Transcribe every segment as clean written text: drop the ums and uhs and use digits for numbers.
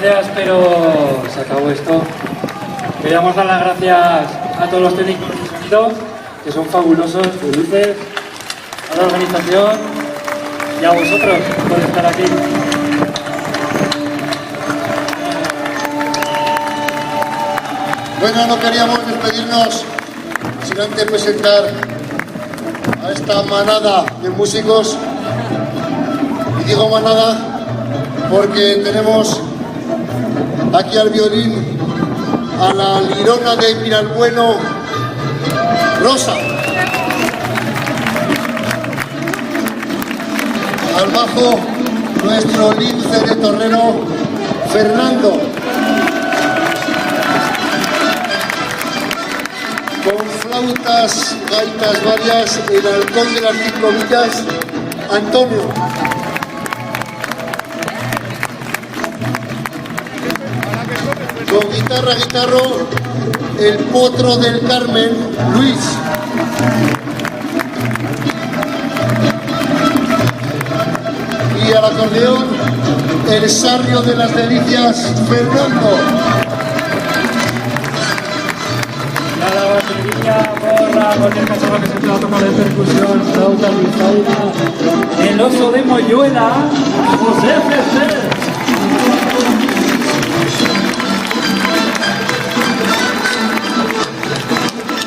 gracias, pero se acabó esto. Queríamos dar las gracias a todos los técnicos de sonido, que son fabulosos, felices, a la organización y a vosotros por estar aquí. Bueno, no queríamos despedirnos sin antes presentar a esta manada de músicos. Y digo manada porque tenemos aquí al violín a la lirona de Miralbueno, Rosa. Al bajo, nuestro lince de torrero, Fernando. Con flautas, gaitas varias, el halcón de las 5 villas, Antonio. Con guitarro, el potro del Carmen, Luis. Y al acordeón, el sarrio de las delicias, Fernando. La batería, borra, cualquier cacharro que se pueda tomar de percusión, flauta, bilfaina, el oso de Moyuela, José Ferrer.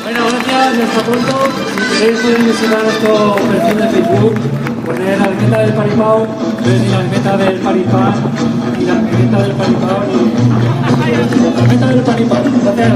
Bueno, gracias, hasta pronto. Si queréis podéis visitar nuestro perfil de Facebook, poner la almeta del Paripao, ver la almeta del Paripán y la almeta del Paripao y la almeta del Paripao. Gracias.